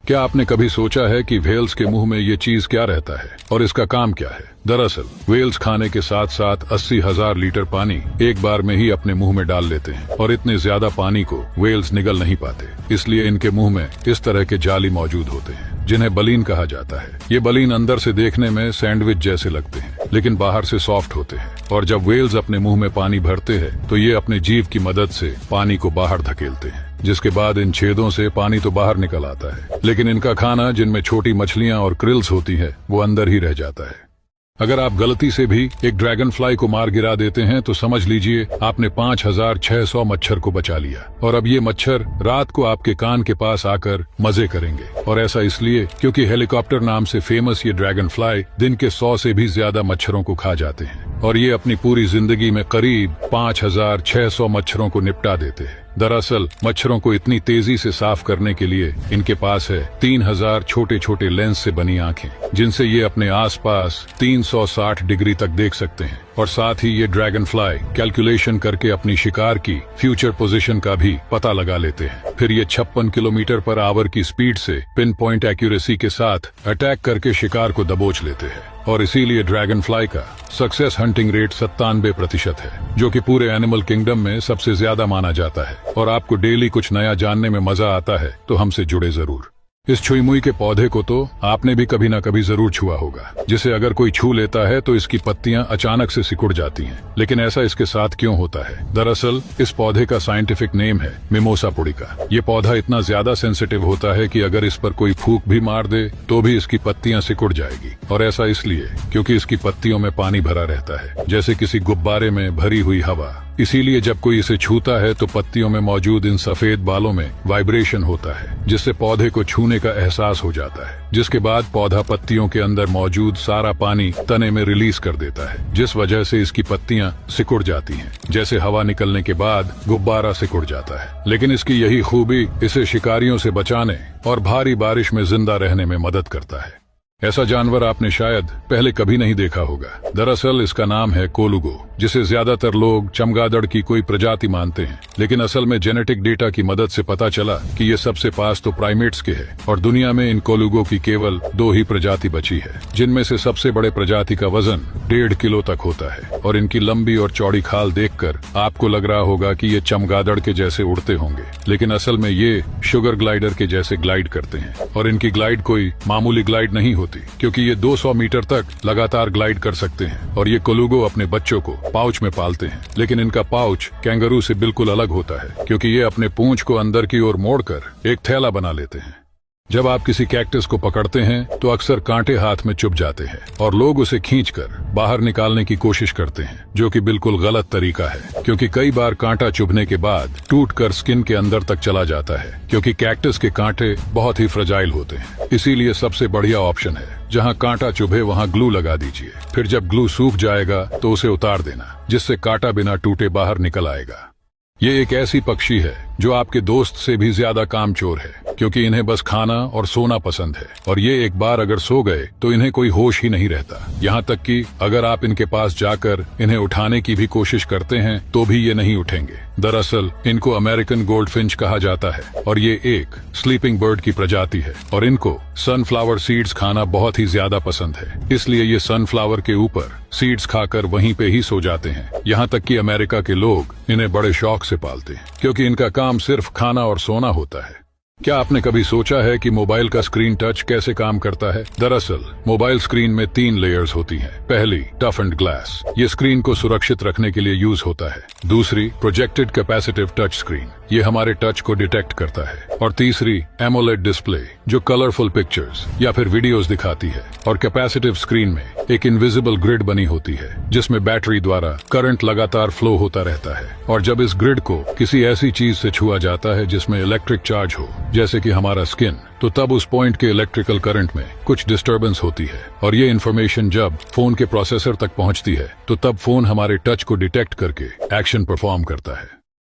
क्या आपने कभी सोचा है कि व्हेल्स के मुंह में ये चीज क्या रहता है और इसका काम क्या है? दरअसल व्हेल्स खाने के साथ साथ 80,000 लीटर पानी एक बार में ही अपने मुंह में डाल लेते हैं और इतने ज्यादा पानी को व्हेल्स निगल नहीं पाते। इसलिए इनके मुंह में इस तरह के जाली मौजूद होते हैं जिन्हें बलीन कहा जाता है। ये बलीन अंदर से देखने में सैंडविच जैसे लगते हैं लेकिन बाहर से सॉफ्ट होते हैं और जब व्हेल्स अपने मुंह में पानी भरते हैं तो ये अपने जीभ की मदद से पानी को बाहर धकेलते हैं, जिसके बाद इन छेदों से पानी तो बाहर निकल आता है लेकिन इनका खाना जिनमें छोटी मछलियां और क्रिल्स होती है वो अंदर ही रह जाता है। अगर आप गलती से भी एक ड्रैगन फ्लाई को मार गिरा देते हैं तो समझ लीजिए आपने 5,600 मच्छर को बचा लिया और अब ये मच्छर रात को आपके कान के पास आकर मजे करेंगे। और ऐसा इसलिए क्योंकि हेलीकॉप्टर नाम से फेमस ये ड्रैगन फ्लाई दिन के 100 से भी ज्यादा मच्छरों को खा जाते हैं और ये अपनी पूरी जिंदगी में करीब 5,600 मच्छरों को निपटा देते हैं। दरअसल मच्छरों को इतनी तेजी से साफ करने के लिए इनके पास है 3,000 छोटे छोटे लेंस से बनी आंखें जिनसे ये अपने आसपास 360 डिग्री तक देख सकते हैं। और साथ ही ये ड्रैगन फ्लाई कैलकुलेशन करके अपनी शिकार की फ्यूचर पोजीशन का भी पता लगा लेते हैं। फिर ये 56 किलोमीटर पर आवर की स्पीड से पिन पॉइंट एक्यूरेसी के साथ अटैक करके शिकार को दबोच लेते हैं और इसीलिए ड्रैगन फ्लाई का सक्सेस हंटिंग रेट 97% है, जो कि पूरे एनिमल किंगडम में सबसे ज्यादा माना जाता है। और आपको डेली कुछ नया जानने में मजा आता है तो हमसे जुड़े जरूर। इस छुई मुई के पौधे को तो आपने भी कभी ना कभी जरूर छुआ होगा, जिसे अगर कोई छू लेता है तो इसकी पत्तियां अचानक से सिकुड़ जाती हैं। लेकिन ऐसा इसके साथ क्यों होता है? दरअसल इस पौधे का साइंटिफिक नेम है मिमोसा पुडिका। ये पौधा इतना ज्यादा सेंसिटिव होता है कि अगर इस पर कोई फूंक भी मार दे तो भी इसकी पत्तियां सिकुड़ जाएगी। और ऐसा इसलिए क्योंकि इसकी पत्तियों में पानी भरा रहता है, जैसे किसी गुब्बारे में भरी हुई हवा। इसीलिए जब कोई इसे छूता है तो पत्तियों में मौजूद इन सफेद बालों में वाइब्रेशन होता है, जिससे पौधे को छूने का एहसास हो जाता है, जिसके बाद पौधा पत्तियों के अंदर मौजूद सारा पानी तने में रिलीज कर देता है, जिस वजह से इसकी पत्तियां सिकुड़ जाती हैं, जैसे हवा निकलने के बाद गुब्बारा सिकुड़ जाता है। लेकिन इसकी यही खूबी इसे शिकारियों से बचाने और भारी बारिश में जिंदा रहने में मदद करता है। ऐसा जानवर आपने शायद पहले कभी नहीं देखा होगा। दरअसल इसका नाम है कोलुगो, जिसे ज्यादातर लोग चमगादड़ की कोई प्रजाति मानते हैं, लेकिन असल में जेनेटिक डेटा की मदद से पता चला कि ये सबसे पास तो प्राइमेट्स के है और दुनिया में इन कोलुगो की केवल 2 ही प्रजाति बची है, जिनमें से सबसे बड़े प्रजाति का वजन 1.5 किलो तक होता है। और इनकी लंबी और चौड़ी खाल देखकर आपको लग रहा होगा कि ये चमगादड़ के जैसे उड़ते होंगे, लेकिन असल में ये शुगर ग्लाइडर के जैसे ग्लाइड करते हैं। और इनकी ग्लाइड कोई मामूली ग्लाइड नहीं होती, क्योंकि ये 200 मीटर तक लगातार ग्लाइड कर सकते हैं। और ये कोलुगो अपने बच्चों को पाउच में पालते हैं, लेकिन इनका पाउच कैंगरू से बिल्कुल अलग होता है, क्योंकि ये अपने पूंछ को अंदर की ओर मोड़कर एक थैला बना लेते हैं। जब आप किसी कैक्टस को पकड़ते हैं तो अक्सर कांटे हाथ में चुभ जाते हैं और लोग उसे खींचकर बाहर निकालने की कोशिश करते हैं, जो कि बिल्कुल गलत तरीका है, क्योंकि कई बार कांटा चुभने के बाद टूटकर स्किन के अंदर तक चला जाता है, क्योंकि कैक्टस के कांटे बहुत ही फ्रेजाइल होते हैं। इसीलिए सबसे बढ़िया ऑप्शन है, जहां कांटा चुभे वहां ग्लू लगा दीजिए। फिर जब ग्लू सूख जाएगा तो उसे उतार देना, जिससे कांटा बिना टूटे बाहर निकल आएगा। ये एक ऐसी पक्षी है जो आपके दोस्त से भी ज्यादा कामचोर है, क्योंकि इन्हें बस खाना और सोना पसंद है और ये एक बार अगर सो गए तो इन्हें कोई होश ही नहीं रहता। यहाँ तक कि अगर आप इनके पास जाकर इन्हें उठाने की भी कोशिश करते हैं तो भी ये नहीं उठेंगे। दरअसल इनको अमेरिकन गोल्डफिंच कहा जाता है और ये एक स्लीपिंग बर्ड की प्रजाति है और इनको सनफ्लावर सीड्स खाना बहुत ही ज्यादा पसंद है। इसलिए ये सनफ्लावर के ऊपर सीड्स खाकर वहीं पे ही सो जाते हैं। यहाँ तक कि अमेरिका के लोग इन्हें बड़े शौक से पालते हैं, क्योंकि इनका काम सिर्फ खाना और सोना होता है। क्या आपने कभी सोचा है कि मोबाइल का स्क्रीन टच कैसे काम करता है? दरअसल मोबाइल स्क्रीन में 3 लेयर्स होती हैं। पहली टफ एंड ग्लास, ये स्क्रीन को सुरक्षित रखने के लिए यूज होता है। दूसरी प्रोजेक्टेड कैपेसिटिव टच स्क्रीन, ये हमारे टच को डिटेक्ट करता है। और तीसरी एमोलेड डिस्प्ले, जो कलरफुल पिक्चर्स या फिर वीडियोस दिखाती है। और कैपेसिटिव स्क्रीन में एक इनविजिबल ग्रिड बनी होती है, जिसमें बैटरी द्वारा करंट लगातार फ्लो होता रहता है। और जब इस ग्रिड को किसी ऐसी चीज से छुआ जाता है जिसमें इलेक्ट्रिक चार्ज हो, जैसे कि हमारा स्किन, तो तब उस पॉइंट के इलेक्ट्रिकल करंट में कुछ डिस्टर्बेंस होती है। और ये इन्फॉर्मेशन जब फोन के प्रोसेसर तक पहुंचती है तो तब फोन हमारे टच को डिटेक्ट करके एक्शन परफॉर्म करता है।